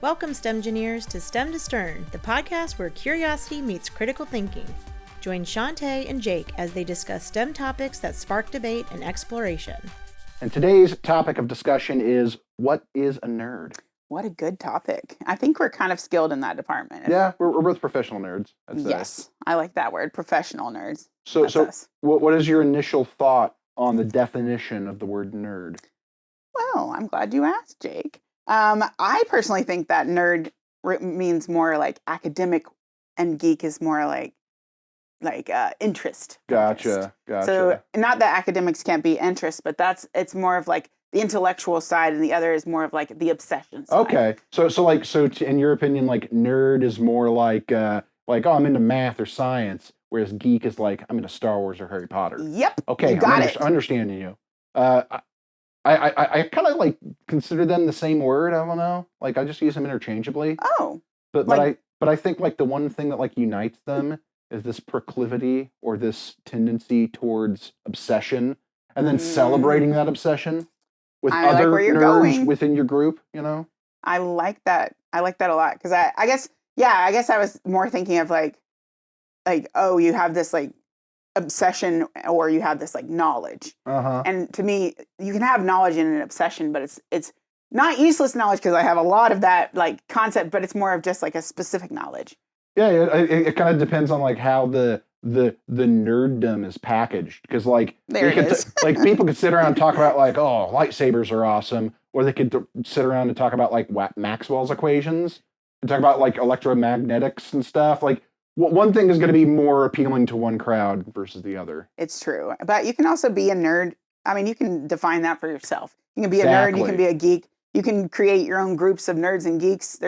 Welcome, STEMgineers, to STEM to Stern, the podcast where curiosity meets critical thinking. Join Shantae and Jake as they discuss STEM topics that spark debate and exploration. And today's topic of discussion is, what is a nerd? What a good topic. I think we're kind of skilled in that department. Yeah, we're both professional nerds, I'd say. Yes, I like that word, professional nerds. So us. what is your initial thought on the definition of the word nerd? Well, I'm glad you asked, Jake. I personally think that nerd means more like academic and geek is more like interest. Gotcha. So not that academics can't be interest, but it's more of like the intellectual side, and the other is more of like the obsession side. Okay. So in your opinion, like nerd is more like oh, I'm into math or science, whereas geek is like I'm into Star Wars or Harry Potter. Yep. Okay, you got I'm understanding you. I kind of like consider them the same word. I don't know. Like I just use them interchangeably. Oh. But I think like the one thing that like unites them is this proclivity or this tendency towards obsession, and then celebrating that obsession with other nerds within your group. You know. I like that. I like that a lot because I guess I was more thinking of like oh, you have this like obsession or you have this like knowledge. And to me, you can have knowledge in an obsession, but it's not useless knowledge because I have a lot of that like concept, but it's more of just like a specific knowledge. Yeah, it kind of depends on like how the nerddom is packaged, because like like people could sit around and talk about like, oh, lightsabers are awesome, or they could sit around and talk about like Maxwell's equations and talk about like electromagnetics and stuff. Like one thing is going to be more appealing to one crowd versus the other. It's true, but you can also be a nerd. I mean, you can define that for yourself. You can be a nerd. You can be a geek. You can create your own groups of nerds and geeks.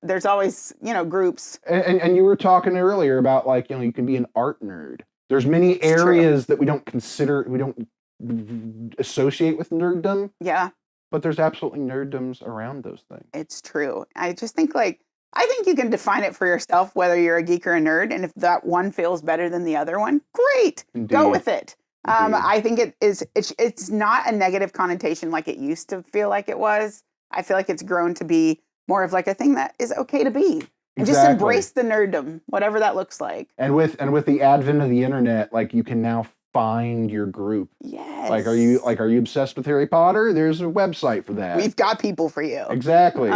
There's always, groups. And you were talking earlier about like, you can be an art nerd. There's many areas that we don't associate with nerddom. Yeah. But there's absolutely nerddoms around those things. It's true. I just think I think you can define it for yourself, whether you're a geek or a nerd. And if that one feels better than the other one, great. Indeed. Go with it. I think it's not a negative connotation like it used to feel like it was. I feel like it's grown to be more of like a thing that is okay to be. And just embrace the nerddom, whatever that looks like. And with the advent of the internet, like you can now find your group. Yes. Like are you obsessed with Harry Potter? There's a website for that. We've got people for you. Exactly.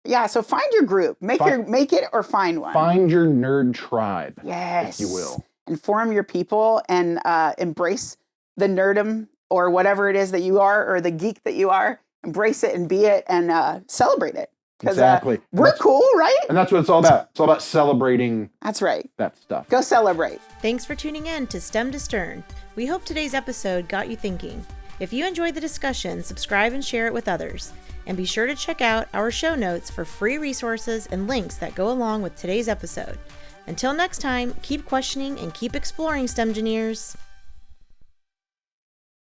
Yeah, so find your group. Make it or find one. Find your nerd tribe. Yes. If you will. And form your people and embrace the nerddom or whatever it is that you are, or the geek that you are. Embrace it and be it and celebrate it. Exactly. We're cool, right? And that's what it's all about. It's all about celebrating. That's right. That stuff. Go celebrate. Thanks for tuning in to STEM to Stern. We hope today's episode got you thinking. If you enjoyed the discussion, subscribe and share it with others. And be sure to check out our show notes for free resources and links that go along with today's episode. Until next time, keep questioning and keep exploring, STEMgineers.